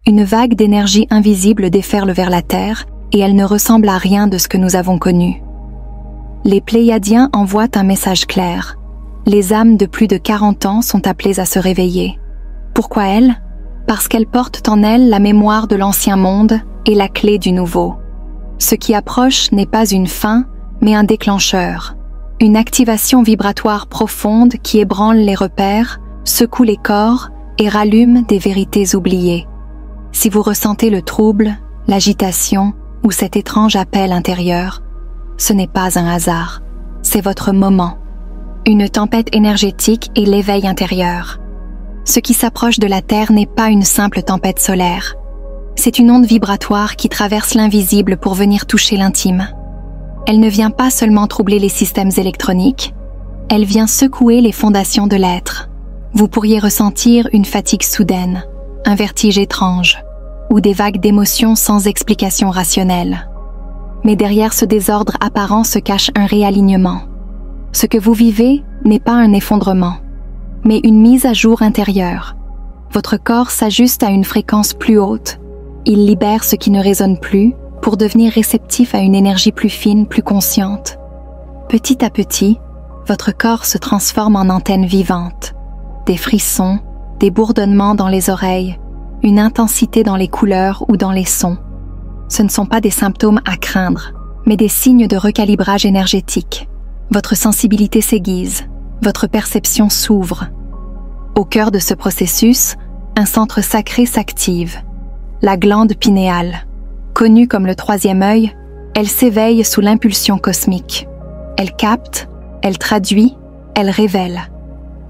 une vague d'énergie invisible déferle vers la Terre et elle ne ressemble à rien de ce que nous avons connu. Les Pléiadiens envoient un message clair. Les âmes de plus de 40 ans sont appelées à se réveiller. Pourquoi elles? Parce qu'elles portent en elles la mémoire de l'ancien monde et la clé du nouveau. Ce qui approche n'est pas une fin, mais un déclencheur. Une activation vibratoire profonde qui ébranle les repères, secoue les corps et rallume des vérités oubliées. Si vous ressentez le trouble, l'agitation ou cet étrange appel intérieur, ce n'est pas un hasard, c'est votre moment. Une tempête énergétique et l'éveil intérieur. Ce qui s'approche de la Terre n'est pas une simple tempête solaire. C'est une onde vibratoire qui traverse l'invisible pour venir toucher l'intime. Elle ne vient pas seulement troubler les systèmes électroniques, elle vient secouer les fondations de l'être. Vous pourriez ressentir une fatigue soudaine, un vertige étrange, ou des vagues d'émotions sans explication rationnelle. Mais derrière ce désordre apparent se cache un réalignement. Ce que vous vivez n'est pas un effondrement, mais une mise à jour intérieure. Votre corps s'ajuste à une fréquence plus haute. Il libère ce qui ne résonne plus pour devenir réceptif à une énergie plus fine, plus consciente. Petit à petit, votre corps se transforme en antenne vivante. Des frissons, des bourdonnements dans les oreilles, une intensité dans les couleurs ou dans les sons. Ce ne sont pas des symptômes à craindre, mais des signes de recalibrage énergétique. Votre sensibilité s'aiguise, votre perception s'ouvre. Au cœur de ce processus, un centre sacré s'active, la glande pinéale. Connue comme le troisième œil, elle s'éveille sous l'impulsion cosmique. Elle capte, elle traduit, elle révèle.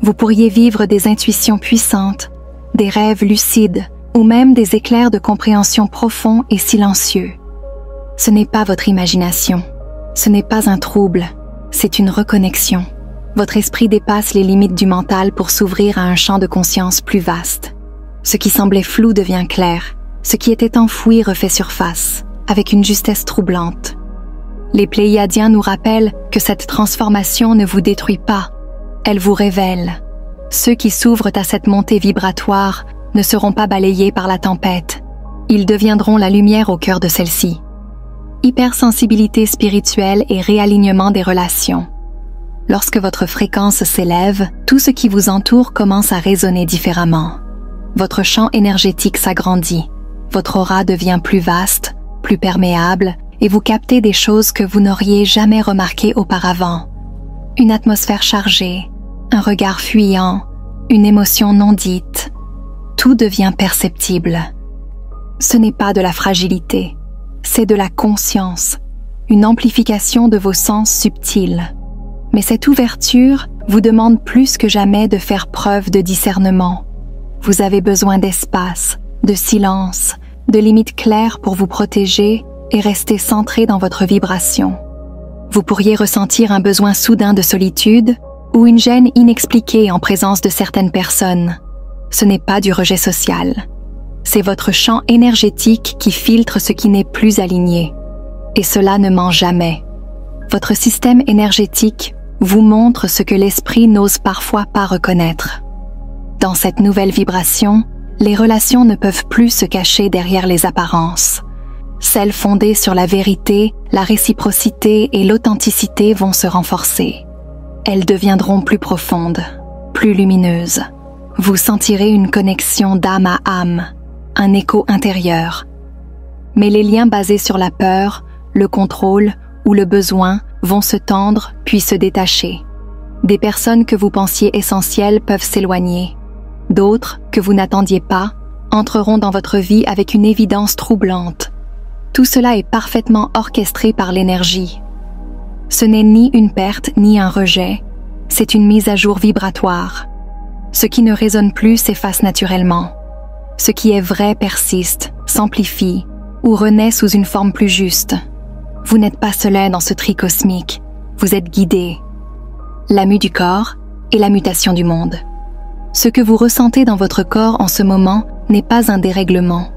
Vous pourriez vivre des intuitions puissantes, des rêves lucides ou même des éclairs de compréhension profonds et silencieux. Ce n'est pas votre imagination, ce n'est pas un trouble, c'est une reconnexion. Votre esprit dépasse les limites du mental pour s'ouvrir à un champ de conscience plus vaste. Ce qui semblait flou devient clair, ce qui était enfoui refait surface, avec une justesse troublante. Les Pléiadiens nous rappellent que cette transformation ne vous détruit pas, elle vous révèle. Ceux qui s'ouvrent à cette montée vibratoire ne seront pas balayés par la tempête. Ils deviendront la lumière au cœur de celle-ci. Hypersensibilité spirituelle et réalignement des relations. Lorsque votre fréquence s'élève, tout ce qui vous entoure commence à résonner différemment. Votre champ énergétique s'agrandit. Votre aura devient plus vaste, plus perméable, et vous captez des choses que vous n'auriez jamais remarquées auparavant. Une atmosphère chargée, un regard fuyant, une émotion non dite. Tout devient perceptible. Ce n'est pas de la fragilité, c'est de la conscience, une amplification de vos sens subtils. Mais cette ouverture vous demande plus que jamais de faire preuve de discernement. Vous avez besoin d'espace, de silence, de limites claires pour vous protéger et rester centré dans votre vibration. Vous pourriez ressentir un besoin soudain de solitude ou une gêne inexpliquée en présence de certaines personnes. Ce n'est pas du rejet social. C'est votre champ énergétique qui filtre ce qui n'est plus aligné. Et cela ne ment jamais. Votre système énergétique vous montre ce que l'esprit n'ose parfois pas reconnaître. Dans cette nouvelle vibration, les relations ne peuvent plus se cacher derrière les apparences. Celles fondées sur la vérité, la réciprocité et l'authenticité vont se renforcer. Elles deviendront plus profondes, plus lumineuses. Vous sentirez une connexion d'âme à âme, un écho intérieur. Mais les liens basés sur la peur, le contrôle ou le besoin vont se tendre puis se détacher. Des personnes que vous pensiez essentielles peuvent s'éloigner. D'autres, que vous n'attendiez pas, entreront dans votre vie avec une évidence troublante. Tout cela est parfaitement orchestré par l'énergie. Ce n'est ni une perte ni un rejet, c'est une mise à jour vibratoire. Ce qui ne résonne plus s'efface naturellement. Ce qui est vrai persiste, s'amplifie ou renaît sous une forme plus juste. Vous n'êtes pas seul dans ce tri cosmique, vous êtes guidé. La mue du corps et la mutation du monde. Ce que vous ressentez dans votre corps en ce moment n'est pas un dérèglement.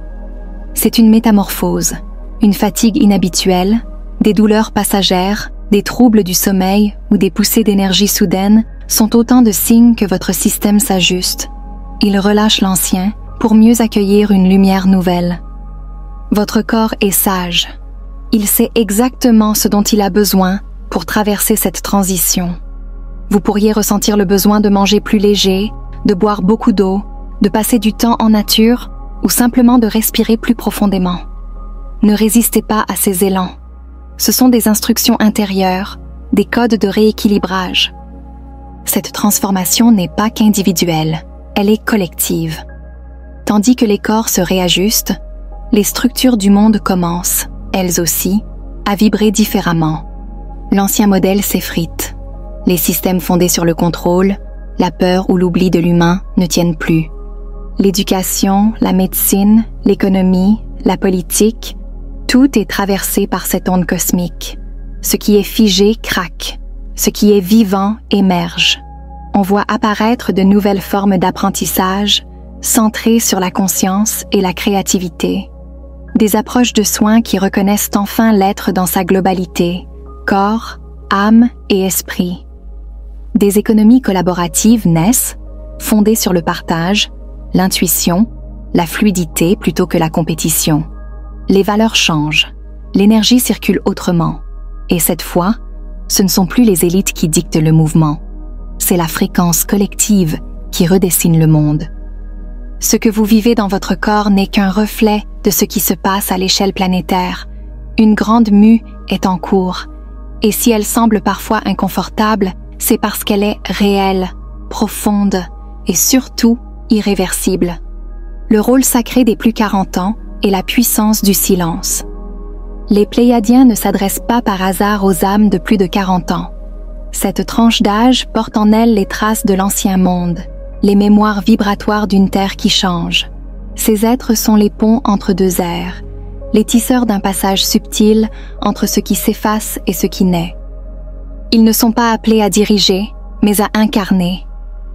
C'est une métamorphose, une fatigue inhabituelle, des douleurs passagères, des troubles du sommeil ou des poussées d'énergie soudaines sont autant de signes que votre système s'ajuste. Il relâche l'ancien pour mieux accueillir une lumière nouvelle. Votre corps est sage. Il sait exactement ce dont il a besoin pour traverser cette transition. Vous pourriez ressentir le besoin de manger plus léger, de boire beaucoup d'eau, de passer du temps en nature ou simplement de respirer plus profondément. Ne résistez pas à ces élans. Ce sont des instructions intérieures, des codes de rééquilibrage. Cette transformation n'est pas qu'individuelle, elle est collective. Tandis que les corps se réajustent, les structures du monde commencent, elles aussi, à vibrer différemment. L'ancien modèle s'effrite. Les systèmes fondés sur le contrôle, la peur ou l'oubli de l'humain ne tiennent plus. L'éducation, la médecine, l'économie, la politique, tout est traversé par cette onde cosmique. Ce qui est figé craque, ce qui est vivant émerge. On voit apparaître de nouvelles formes d'apprentissage, centrées sur la conscience et la créativité. Des approches de soins qui reconnaissent enfin l'être dans sa globalité, corps, âme et esprit. Des économies collaboratives naissent, fondées sur le partage, l'intuition, la fluidité plutôt que la compétition. Les valeurs changent, l'énergie circule autrement. Et cette fois, ce ne sont plus les élites qui dictent le mouvement. C'est la fréquence collective qui redessine le monde. Ce que vous vivez dans votre corps n'est qu'un reflet de ce qui se passe à l'échelle planétaire. Une grande mue est en cours, et si elle semble parfois inconfortable, c'est parce qu'elle est réelle, profonde et surtout irréversible. Le rôle sacré des plus 40 ans est la puissance du silence. Les Pléiadiens ne s'adressent pas par hasard aux âmes de plus de 40 ans. Cette tranche d'âge porte en elle les traces de l'ancien monde, les mémoires vibratoires d'une terre qui change. Ces êtres sont les ponts entre deux ères, les tisseurs d'un passage subtil entre ce qui s'efface et ce qui naît. Ils ne sont pas appelés à diriger, mais à incarner.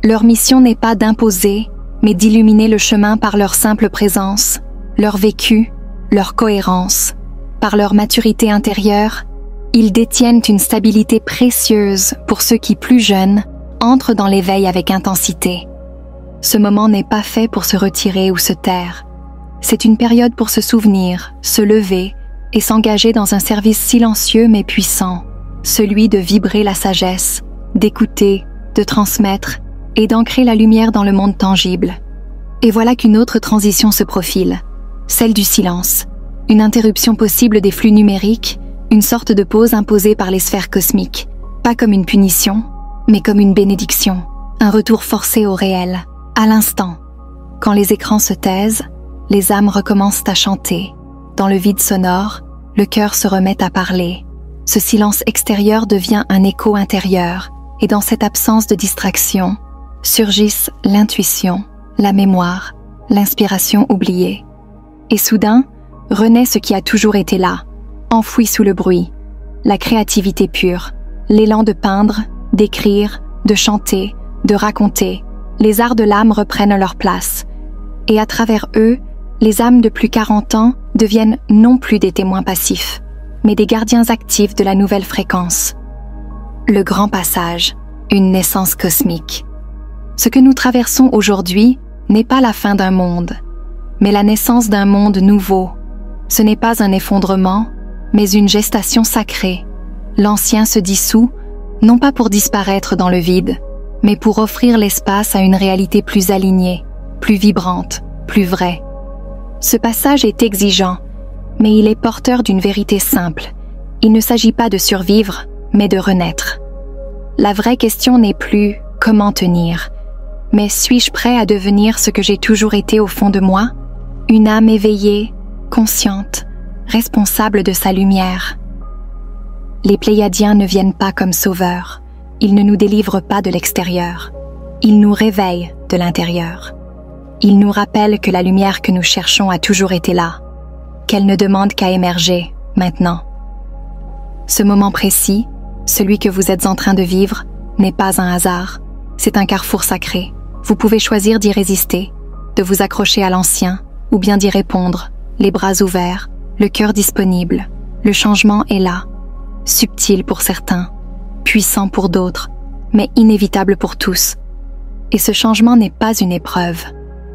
Leur mission n'est pas d'imposer, mais d'illuminer le chemin par leur simple présence, leur vécu, leur cohérence. Par leur maturité intérieure, ils détiennent une stabilité précieuse pour ceux qui, plus jeunes, entrent dans l'éveil avec intensité. Ce moment n'est pas fait pour se retirer ou se taire. C'est une période pour se souvenir, se lever et s'engager dans un service silencieux mais puissant, celui de vibrer la sagesse, d'écouter, de transmettre et d'ancrer la lumière dans le monde tangible. Et voilà qu'une autre transition se profile, celle du silence. Une interruption possible des flux numériques, une sorte de pause imposée par les sphères cosmiques, pas comme une punition, mais comme une bénédiction, un retour forcé au réel, à l'instant. Quand les écrans se taisent, les âmes recommencent à chanter. Dans le vide sonore, le cœur se remet à parler. Ce silence extérieur devient un écho intérieur, et dans cette absence de distraction, surgissent l'intuition, la mémoire, l'inspiration oubliée. Et soudain, renaît ce qui a toujours été là, enfoui sous le bruit, la créativité pure, l'élan de peindre, d'écrire, de chanter, de raconter. Les arts de l'âme reprennent leur place. Et à travers eux, les âmes de plus 40 ans deviennent non plus des témoins passifs, mais des gardiens actifs de la nouvelle fréquence. Le grand passage, une naissance cosmique. Ce que nous traversons aujourd'hui n'est pas la fin d'un monde, mais la naissance d'un monde nouveau. Ce n'est pas un effondrement, mais une gestation sacrée. L'ancien se dissout, non pas pour disparaître dans le vide, mais pour offrir l'espace à une réalité plus alignée, plus vibrante, plus vraie. Ce passage est exigeant, mais il est porteur d'une vérité simple. Il ne s'agit pas de survivre, mais de renaître. La vraie question n'est plus « comment tenir ?», mais « suis-je prêt à devenir ce que j'ai toujours été au fond de moi ?» Une âme éveillée, consciente, responsable de sa lumière. Les Pléiadiens ne viennent pas comme sauveurs. Ils ne nous délivrent pas de l'extérieur. Ils nous réveillent de l'intérieur. Ils nous rappellent que la lumière que nous cherchons a toujours été là, qu'elle ne demande qu'à émerger, maintenant. Ce moment précis, celui que vous êtes en train de vivre, n'est pas un hasard. C'est un carrefour sacré. Vous pouvez choisir d'y résister, de vous accrocher à l'ancien, ou bien d'y répondre, les bras ouverts, le cœur disponible. Le changement est là, subtil pour certains, puissant pour d'autres, mais inévitable pour tous. Et ce changement n'est pas une épreuve,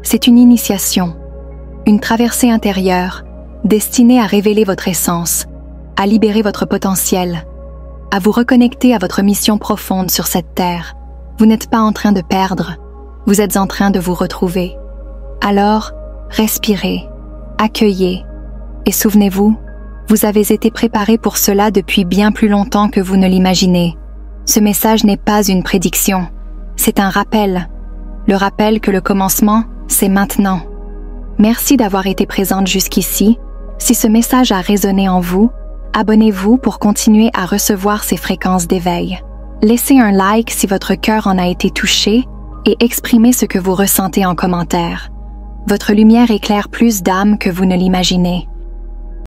C'est une initiation, une traversée intérieure, destinée à révéler votre essence, à libérer votre potentiel, à vous reconnecter à votre mission profonde sur cette terre. Vous n'êtes pas en train de perdre, vous êtes en train de vous retrouver. Alors, respirez, accueillez, et souvenez-vous, vous avez été préparé pour cela depuis bien plus longtemps que vous ne l'imaginez. Ce message n'est pas une prédiction, c'est un rappel. Le rappel que le commencement, c'est maintenant. Merci d'avoir été présente jusqu'ici. Si ce message a résonné en vous, abonnez-vous pour continuer à recevoir ces fréquences d'éveil. Laissez un like si votre cœur en a été touché et exprimez ce que vous ressentez en commentaire. Votre lumière éclaire plus d'âmes que vous ne l'imaginez.